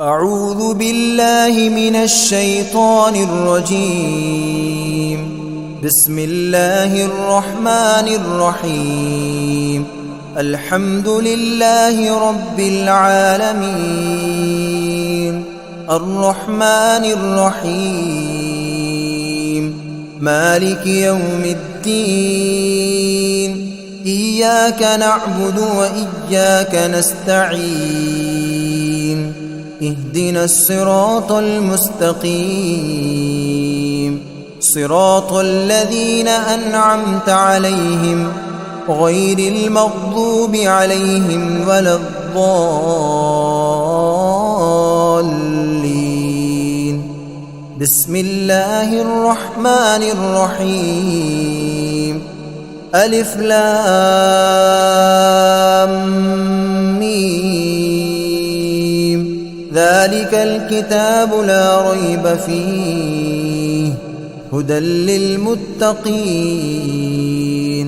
أعوذ بالله من الشيطان الرجيم. بسم الله الرحمن الرحيم. الحمد لله رب العالمين، الرحمن الرحيم، مالك يوم الدين. إياك نعبد وإياك نستعين. اهدنا الصراط المستقيم، صراط الذين أنعمت عليهم غير المغضوب عليهم ولا الضالين. بسم الله الرحمن الرحيم. ألف لام ميم. ذلك الكتاب لا ريب فيه هدى للمتقين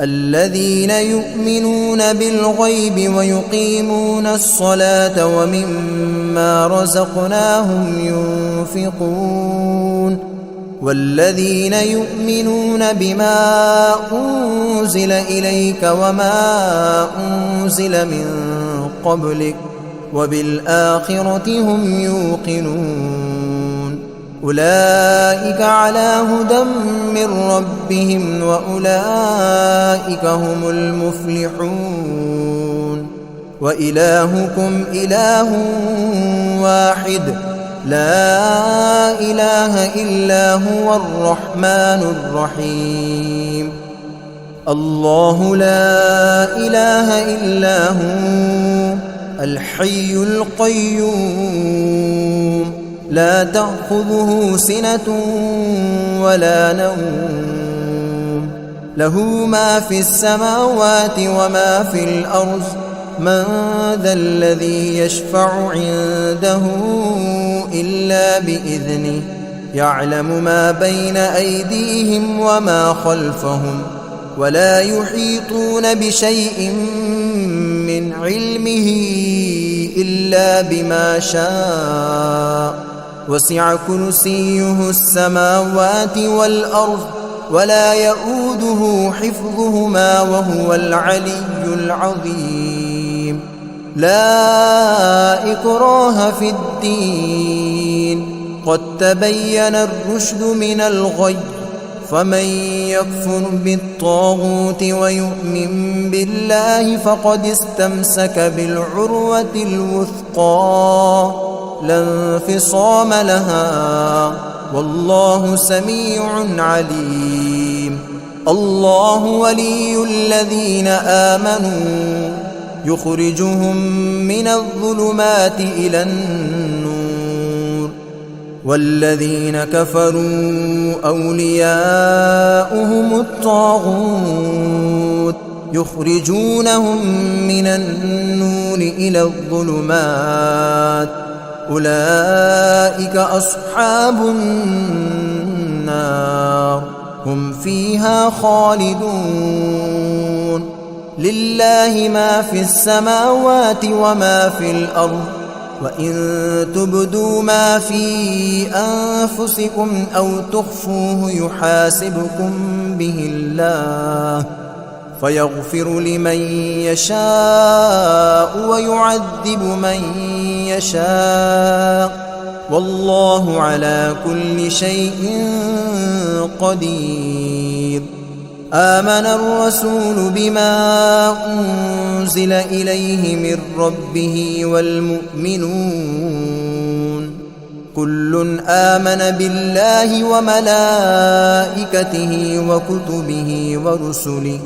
الذين يؤمنون بالغيب ويقيمون الصلاة ومما رزقناهم ينفقون والذين يؤمنون بما أنزل إليك وما أنزل من قبلك وبالآخرة هم يوقنون. أولئك على هدى من ربهم وأولئك هم المفلحون. وإلهكم إله واحد لا إله إلا هو الرحمن الرحيم. الله لا إله إلا هو الحي القيوم، لا تأخذه سنة ولا نوم، له ما في السماوات وما في الأرض. من ذا الذي يشفع عنده إلا بإذنه، يعلم ما بين أيديهم وما خلفهم، ولا يحيطون بشيء من علمه إلا بما شاء. وسع كرسيه السماوات والأرض ولا يؤوده حفظهما وهو العلي العظيم. لا إكراه في الدين، قد تبين الرشد من الغي. فمن يكفر بالطاغوت ويؤمن بالله فقد استمسك بالعروة الوثقى لا انفصام لها، والله سميع عليم. الله ولي الذين آمنوا يخرجهم من الظلمات إلى النور، والذين كفروا أولياؤهم الطاغوت يخرجونهم من النور إلى الظلمات. أولئك أصحاب النار هم فيها خالدون. لله ما في السماوات وما في الأرض، وإن تبدوا ما في أنفسكم أو تخفوه يحاسبكم به الله، فيغفر لمن يشاء ويعذب من يشاء، والله على كل شيء قدير. آمن الرسول بما أنزل إليه من ربه والمؤمنون كل آمن بالله وملائكته وكتبه ورسله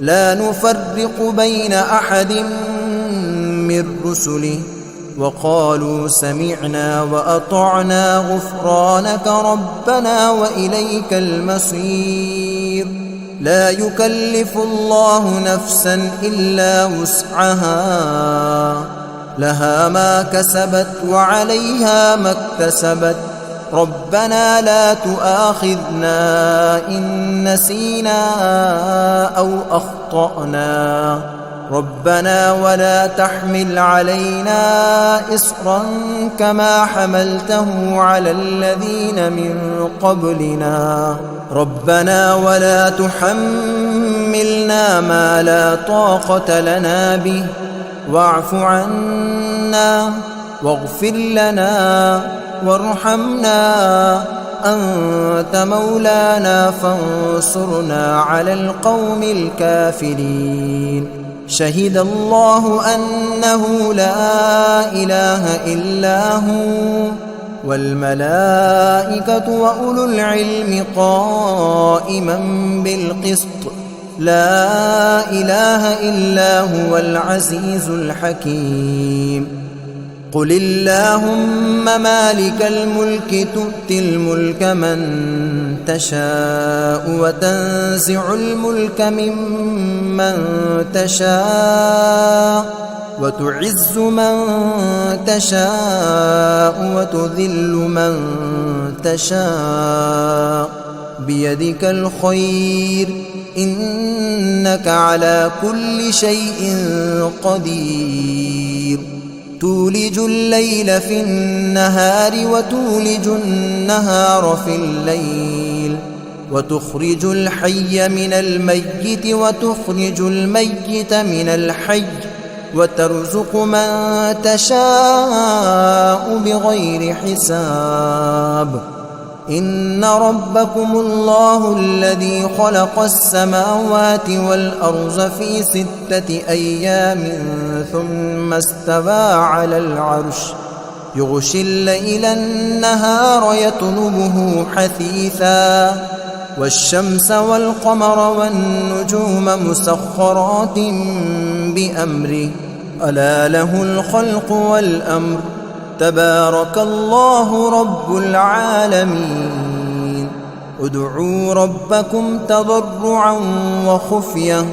لا نفرق بين أحد من رسله، وقالوا سمعنا وأطعنا غفرانك ربنا وإليك المصير. لا يكلف الله نفسا إلا وسعها، لها ما كسبت وعليها ما اكتسبت. ربنا لا تؤاخذنا إن نسينا أو أخطأنا، ربنا ولا تحمل علينا إصرا كما حملته على الذين من قبلنا ربنا ولا تحملنا ما لا طاقة لنا به واعف عنا واغفر لنا وارحمنا أنت مولانا فانصرنا على القوم الكافرين شهد الله أنه لا إله إلا هو والملائكة وأولو العلم قائما بالقسط لا إله إلا هو العزيز الحكيم قل اللهم مالك الملك تؤتي الملك من تشاء وتنزع الملك ممن تشاء وتعز من تشاء وتذل من تشاء بيدك الخير إنك على كل شيء قدير تولج الليل في النهار وتولج النهار في الليل وتخرج الحي من الميت وتخرج الميت من الحي وترزق من تشاء بغير حساب إن ربكم الله الذي خلق السماوات والأرض في 6 أيام ثم استوى على العرش يغشي الليل النهار يطلبه حثيثا والشمس والقمر والنجوم مسخرات بأمره ألا له الخلق والأمر تبارك الله رب العالمين ادعوا ربكم تضرعا وخفية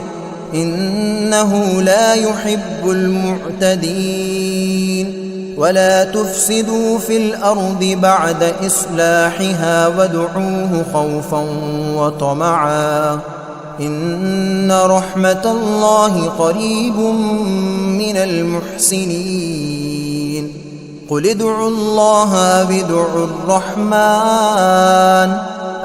إنه لا يحب المعتدين ولا تفسدوا في الأرض بعد إصلاحها وادعوه خوفا وطمعا إن رحمة الله قريب من المحسنين قل ادعوا الله أو ادعوا الرحمن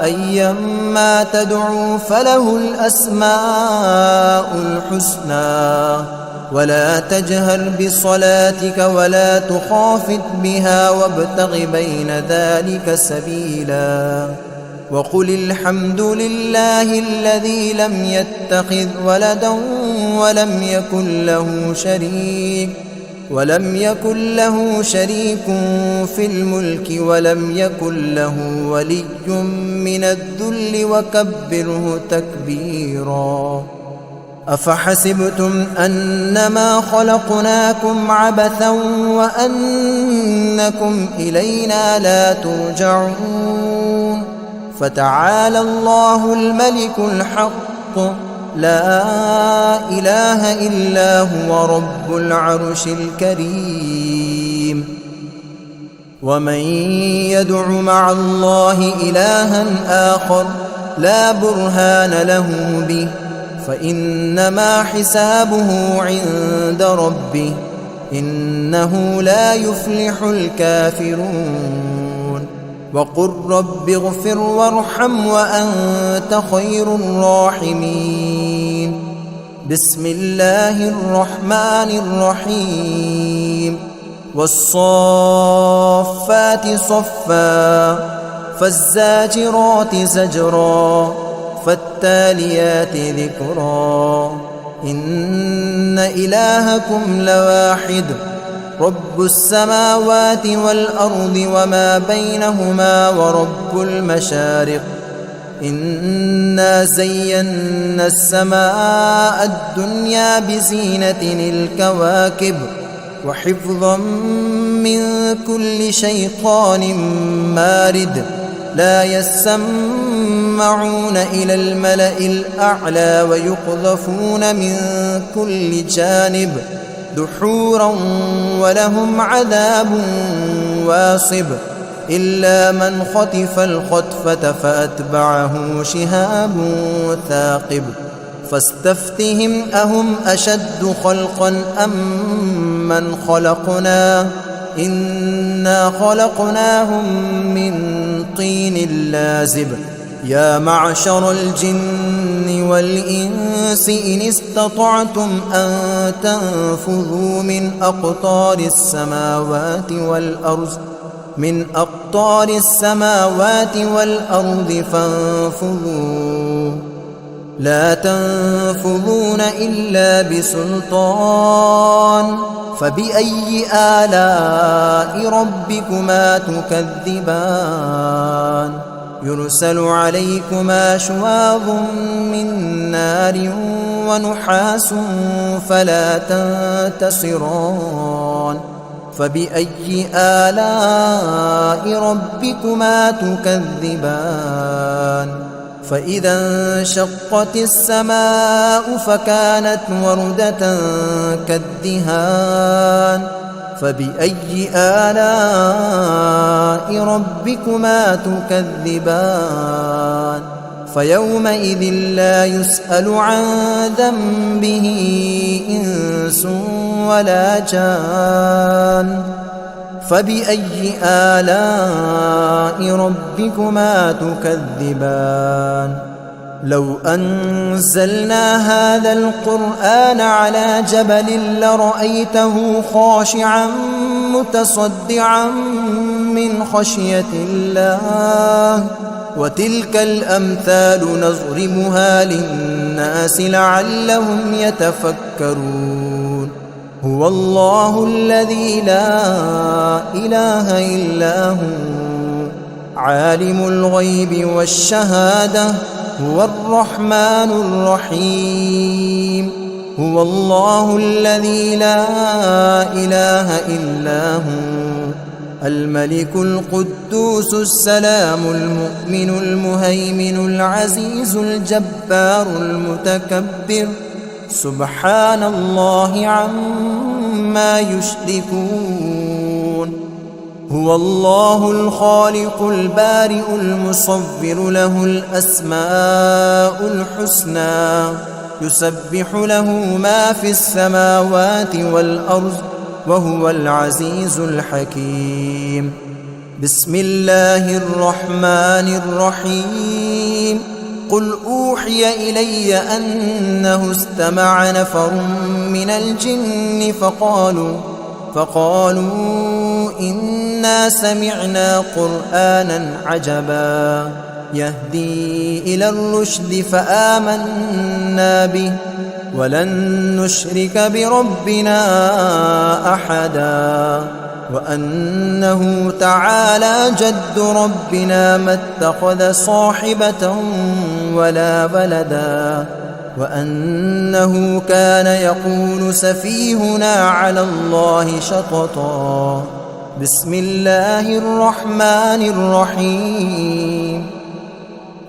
أيما تدعوا فله الأسماء الحسنى ولا تجهر بصلاتك ولا تخافت بها وابتغ بين ذلك سبيلا وقل الحمد لله الذي لم يتخذ ولدا ولم يكن له شريك في الملك ولم يكن له ولي من الذل وكبره تكبيرا أفحسبتم أنما خلقناكم عبثا وأنكم إلينا لا ترجعون فتعالى الله الملك الحق لا إله إلا هو رب العرش الكريم ومن يدع مع الله إلها آخر لا برهان له به فإنما حسابه عند ربه إنه لا يفلح الكافرون وقل رب اغفر وارحم وأنت خير الراحمين بسم الله الرحمن الرحيم والصافات صفا فالزاجرات زجرا فالتاليات ذكرا إن إلهكم لواحد رب السماوات والأرض وما بينهما ورب المشارق إنا زينا السماء الدنيا بزينة الكواكب وحفظا من كل شيطان مارد لا يسمعون إلى الملأ الأعلى ويقذفون من كل جانب دحورا ولهم عذاب واصب إلا من خطف الخطفة فأتبعه شهاب ثاقب فاستفتهم أهم أشد خلقا أم من خلقنا إنا خلقناهم من طين لازب يا معشر الجن والإنس إن استطعتم أن تنفذوا من أقطار السماوات والأرض فانفذوا لا تنفذون إلا بسلطان فبأي آلاء ربكما تكذبان يرسل عليكما شواظ من نار ونحاس فلا تنتصران فبأي آلاء ربكما تكذبان فإذا انشقت السماء فكانت وردة كالدهان فبأي آلاء ربكما تكذبان فيومئذ لا يسأل عن ذنبه إنس ولا جان فبأي آلاء ربكما تكذبان لو أنزلنا هذا القرآن على جبل لرأيته خاشعا متصدعا من خشية الله وتلك الأمثال نضربها للناس لعلهم يتفكرون هو الله الذي لا إله إلا هو عالم الغيب والشهادة هو الرحمن الرحيم هو الله الذي لا إله إلا هو الملك القدوس السلام المؤمن المهيمن العزيز الجبار المتكبر سبحان الله عما يشركون هو الله الخالق البارئ المصور له الأسماء الحسنى يسبح له ما في السماوات والأرض وهو العزيز الحكيم بسم الله الرحمن الرحيم قل أوحي إلي أنه استمع نفر من الجن فقالوا إنا سمعنا قرآنا عجبا يهدي إلى الرشد فآمنا به ولن نشرك بربنا أحدا وأنه تعالى جد ربنا ما اتخذ صاحبة ولا ولدا وأنه كان يقول سفيهنا على الله شططا بسم الله الرحمن الرحيم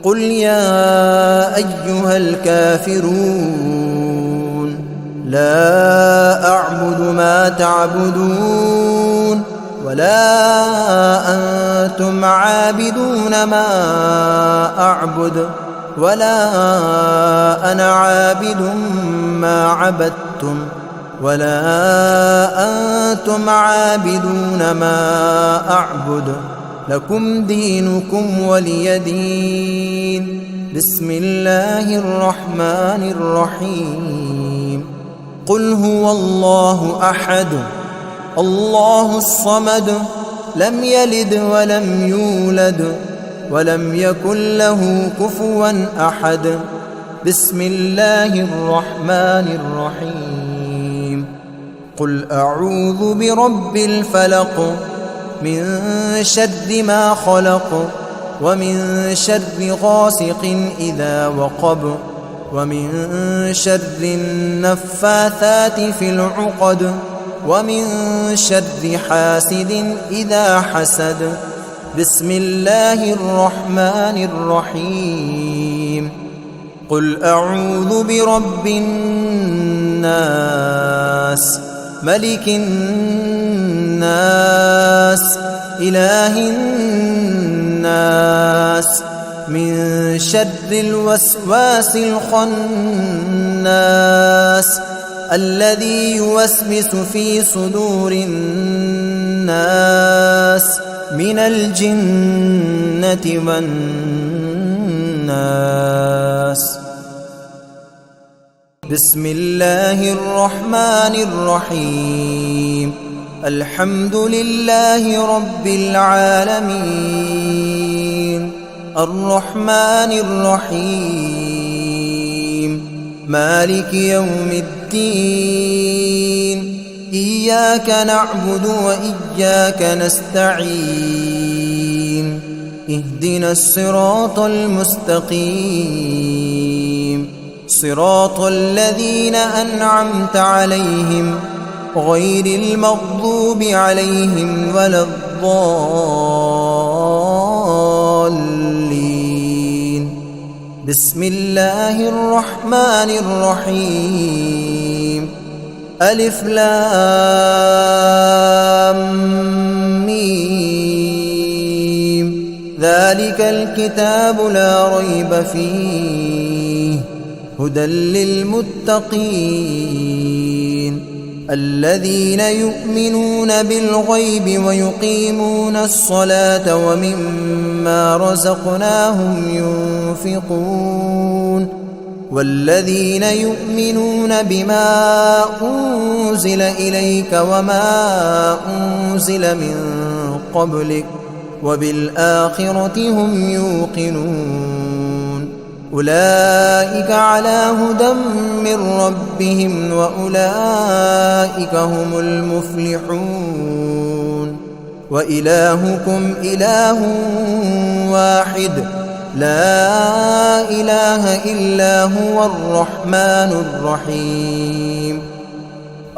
قل يا أيها الكافرون لا أعبد ما تعبدون ولا أنتم عابدون ما أعبد ولا أنا عابد ما عبدتم ولا أنتم عابدون ما أعبد لكم دينكم ولي دين بسم الله الرحمن الرحيم قل هو الله أحد الله الصمد لم يلد ولم يولد ولم يكن له كفوا أحد بسم الله الرحمن الرحيم قل أعوذ برب الفلق من شر ما خلق ومن شر غاسق إذا وقب ومن شر النفاثات في العقد ومن شر حاسد إذا حسد بسم الله الرحمن الرحيم قل أعوذ برب الناس ملك الناس إله الناس من شر الوسواس الخناس الذي يوسوس في صدور الناس من الجنة والناس. بسم الله الرحمن الرحيم. الحمد لله رب العالمين الرحمن الرحيم مالك يوم الدين إياك نعبد وإياك نستعين اهدنا الصراط المستقيم صراط الذين أنعمت عليهم غير المغضوب عليهم ولا الضالين. بسم الله الرحمن الرحيم. ألف لام ميم ذلك الكتاب لا ريب فيه هدى للمتقين الذين يؤمنون بالغيب ويقيمون الصلاة ومما رزقناهم ينفقون والذين يؤمنون بما أنزل إليك وما أنزل من قبلك وبالآخرة هم يوقنون أولئك على هدى من ربهم وأولئك هم المفلحون. وإلهكم إله واحد لا إله إلا هو الرحمن الرحيم.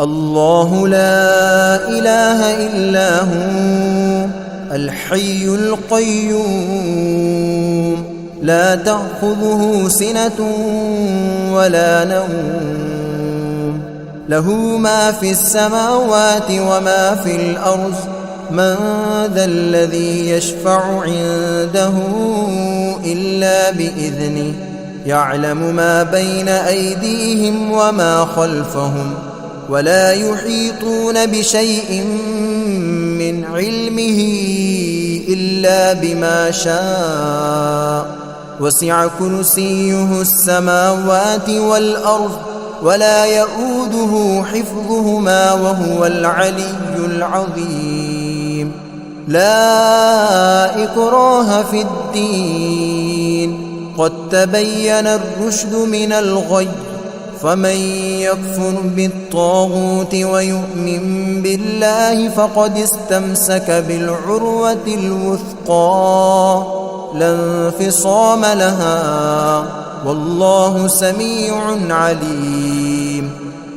الله لا إله إلا هو الحي القيوم لا تأخذه سنة ولا نوم له ما في السماوات وما في الأرض من ذا الذي يشفع عنده إلا بإذنه يعلم ما بين أيديهم وما خلفهم ولا يحيطون بشيء من علمه إلا بما شاء وسع كرسيه السماوات والأرض ولا يؤوده حفظهما وهو العلي العظيم. لا إكراه في الدين قد تبين الرشد من الغي فمن يكفر بالطاغوت ويؤمن بالله فقد استمسك بالعروة الوثقى لا انفصام لها والله سميع عليم.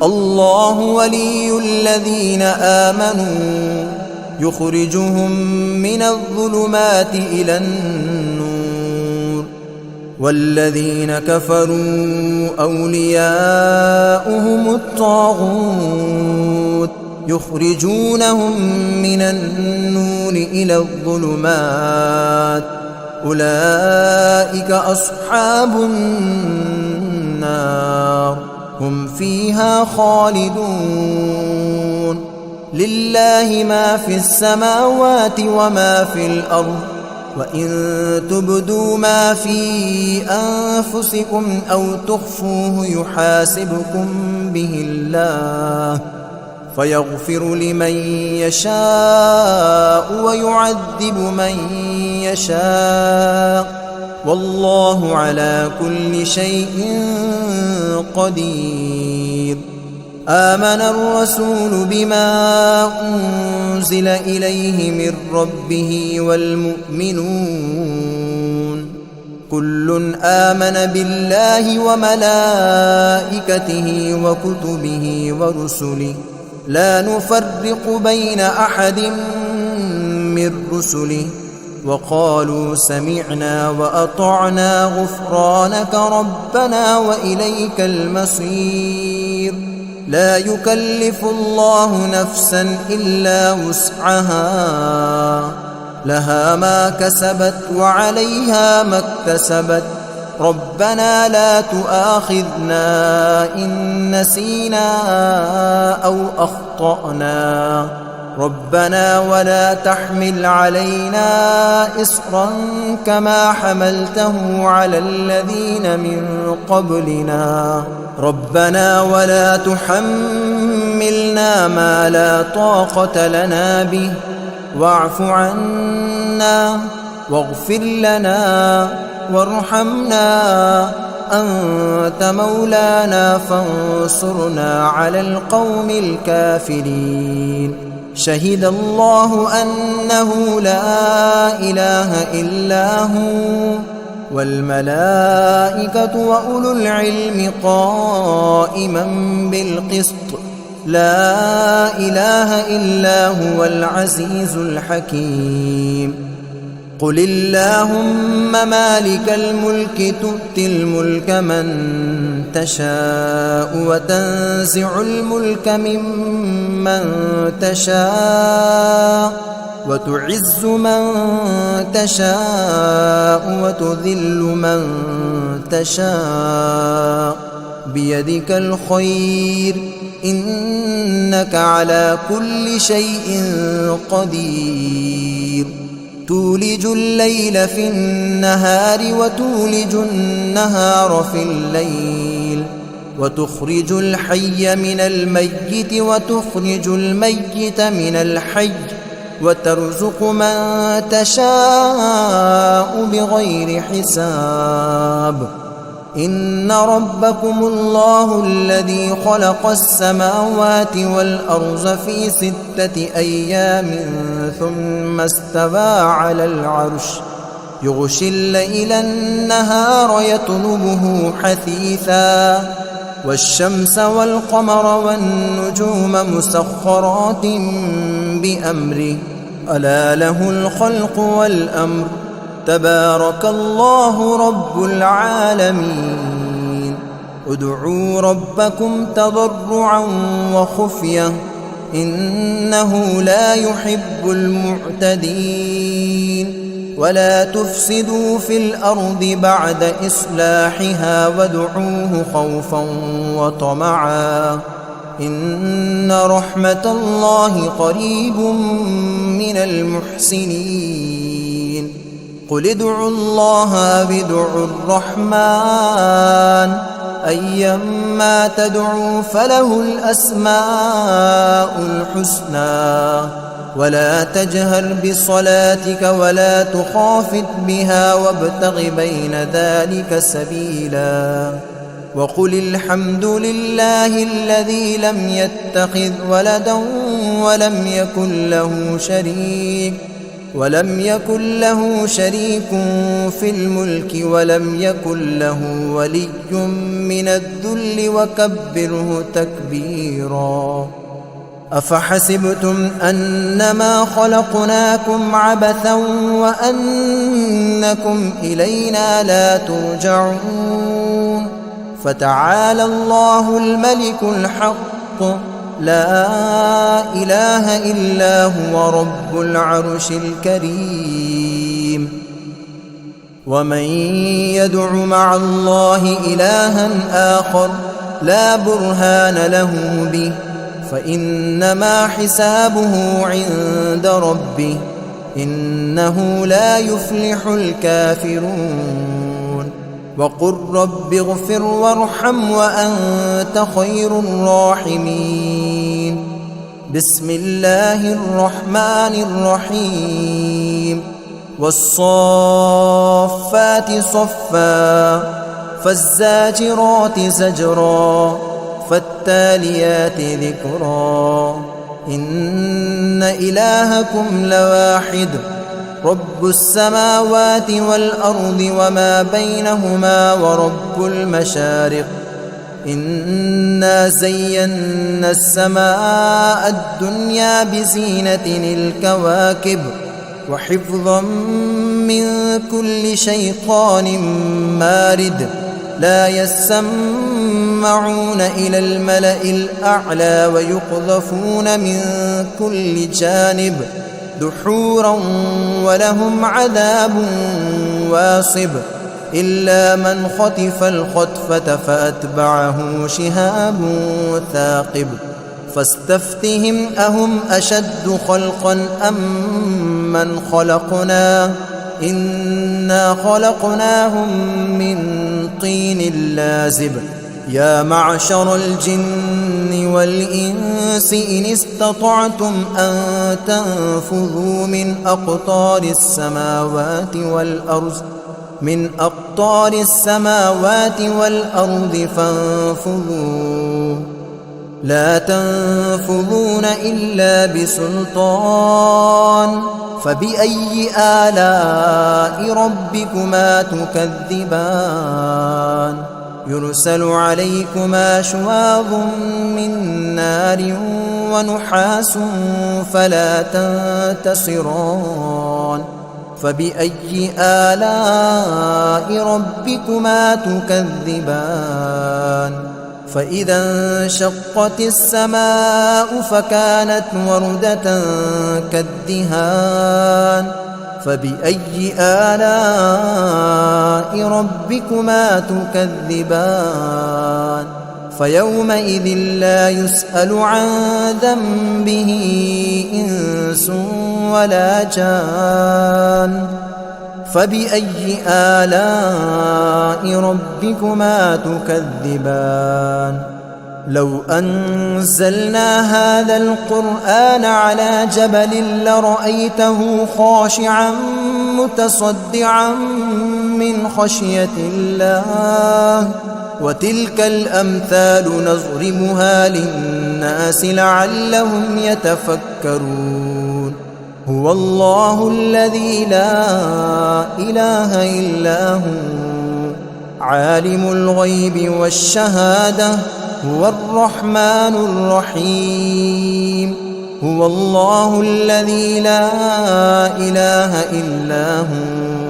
الله ولي الذين آمنوا يخرجهم من الظلمات إلى النور والذين كفروا أولياؤهم الطاغوت يخرجونهم من النور إلى الظلمات أولئك أصحاب النار هم فيها خالدون. لله ما في السماوات وما في الأرض وإن تبدوا ما في أنفسكم أو تخفوه يحاسبكم به الله فيغفر لمن يشاء ويعذب من يشاء والله على كل شيء قدير. آمن الرسول بما أنزل إليه من ربه والمؤمنون كل آمن بالله وملائكته وكتبه ورسله لا نفرق بين أحد من رسله وقالوا سمعنا وأطعنا غفرانك ربنا وإليك المصير. لا يكلف الله نفسا إلا وسعها لها ما كسبت وعليها ما اكتسبت ربنا لا تؤاخذنا إن نسينا أو أخطأنا ربنا ولا تحمل علينا إصرا كما حملته على الذين من قبلنا ربنا ولا تحملنا ما لا طاقة لنا به واعف عنا واغفر لنا وارحمنا أنت مولانا فانصرنا على القوم الكافرين شهد الله أنه لا إله إلا هو والملائكة وأولو العلم قائما بالقسط لا إله إلا هو العزيز الحكيم قل اللهم مالك الملك تؤتي الملك من تشاء وتنزع الملك ممن تشاء وتعز من تشاء وتذل من تشاء بيدك الخير إنك على كل شيء قدير تولج الليل في النهار وتولج النهار في الليل وتخرج الحي من الميت وتخرج الميت من الحي وترزق من تشاء بغير حساب إن ربكم الله الذي خلق السماوات والأرض في 6 أيام ثم استوى على العرش يغشي الليل النهار يطلبه حثيثا والشمس والقمر والنجوم مسخرات بأمره ألا له الخلق والأمر تبارك الله رب العالمين ادعوا ربكم تضرعا وخفية إنه لا يحب المعتدين ولا تفسدوا في الأرض بعد إصلاحها وادعوه خوفا وطمعا إن رحمة الله قريب من المحسنين قل ادعوا الله أو ادعوا الرحمن أيما تدعوا فله الأسماء الحسنى ولا تجهر بصلاتك ولا تخافت بها وابتغ بين ذلك سبيلا وقل الحمد لله الذي لم يتخذ ولدا ولم يكن له شريك في الملك ولم يكن له ولي من الذل وكبره تكبيرا أفحسبتم أنما خلقناكم عبثا وأنكم إلينا لا ترجعون فتعالى الله الملك الحق لا إله إلا هو رب العرش الكريم ومن يدع مع الله إلها آخر لا برهان له به فإنما حسابه عند ربه إنه لا يفلح الكافرون وقل رب اغفر وارحم وأنت خير الراحمين بسم الله الرحمن الرحيم والصافات صفا فالزاجرات زجرا فالتاليات ذكرا إن إلهكم لواحد رب السماوات والأرض وما بينهما ورب المشارق إنا زينا السماء الدنيا بزينة الكواكب وحفظا من كل شيطان مارد لا يسمعون إلى الملأ الأعلى ويقذفون من كل جانب دحورا ولهم عذاب واصب إلا من خطف الخطفة فأتبعه شهاب ثاقب فاستفتهم أهم أشد خلقا أم من خلقنا إنا خلقناهم من طين لازب يا معشر الجن والإنس إن استطعتم أن تنفذوا من أقطار السماوات والأرض فانفذوا لا تنفذون إلا بسلطان فبأي آلاء ربكما تكذبان يرسل عليكما شواظ من نار ونحاس فلا تنتصران فبأي آلاء ربكما تكذبان فإذا انشقت السماء فكانت وردة كالدهان فبأي آلاء ربكما تكذبان فيومئذ لا يسأل عن ذنبه إنس ولا جان فبأي آلاء ربكما تكذبان لو أنزلنا هذا القرآن على جبل لرأيته خاشعا متصدعا من خشية الله وتلك الأمثال نضربها للناس لعلهم يتفكرون هو الله الذي لا إله إلا هو عالم الغيب والشهادة هو الرحمن الرحيم هو الله الذي لا إله إلا هو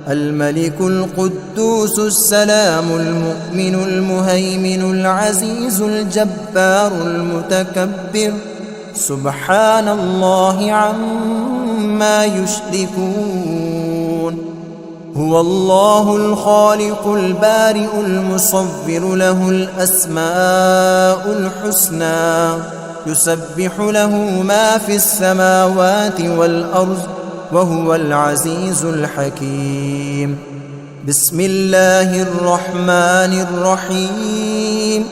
الملك القدوس السلام المؤمن المهيمن العزيز الجبار المتكبر سبحان الله عما يشركون هو الله الخالق البارئ المصور له الأسماء الحسنى يسبح له ما في السماوات والأرض وهو العزيز الحكيم بسم الله الرحمن الرحيم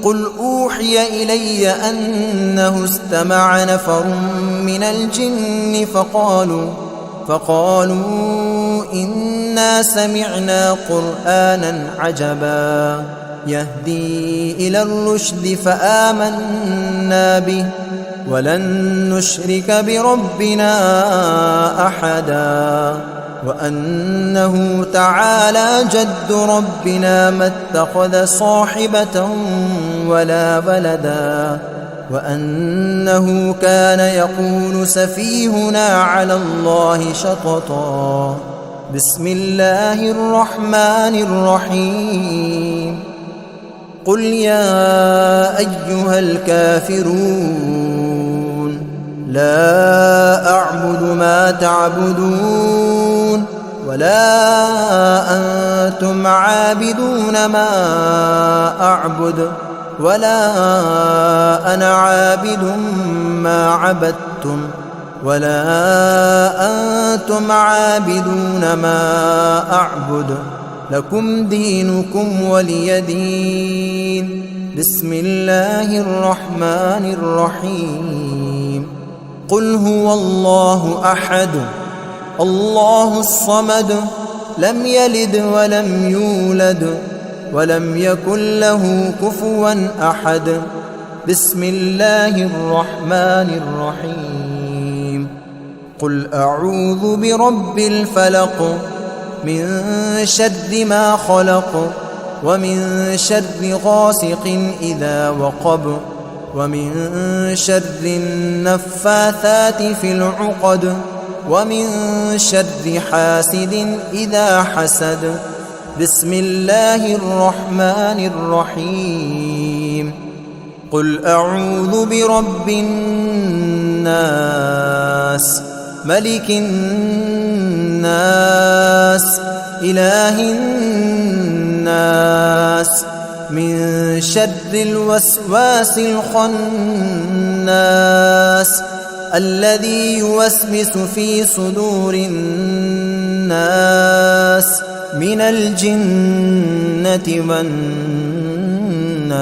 قل أوحي إلي أنه استمع نفر من الجن فقالوا إنا سمعنا قرآنا عجبا يهدي إلى الرشد فآمنا به ولن نشرك بربنا أحدا وأنه تعالى جد ربنا ما اتخذ صاحبة ولا ولدا وأنه كان يقول سفيهنا على الله شططا بسم الله الرحمن الرحيم قل يا أيها الكافرون لا أعبد ما تعبدون ولا أنتم عابدون ما أعبد ولا أنا عابد ما عبدتم ولا أنتم عابدون ما أعبد لكم دينكم ولي دين بسم الله الرحمن الرحيم قل هو الله أحد الله الصمد لم يلد ولم يولد ولم يكن له كفوا أحد بسم الله الرحمن الرحيم قل أعوذ برب الفلق من شر ما خلق ومن شر غاسق إذا وقب ومن شر النفاثات في العقد ومن شر حاسد إذا حسد بسم الله الرحمن الرحيم قل أعوذ برب الناس ملك الناس إله الناس من شر الوسواس الخناس الذي يوسوس في صدور الناس من الجنة والناس.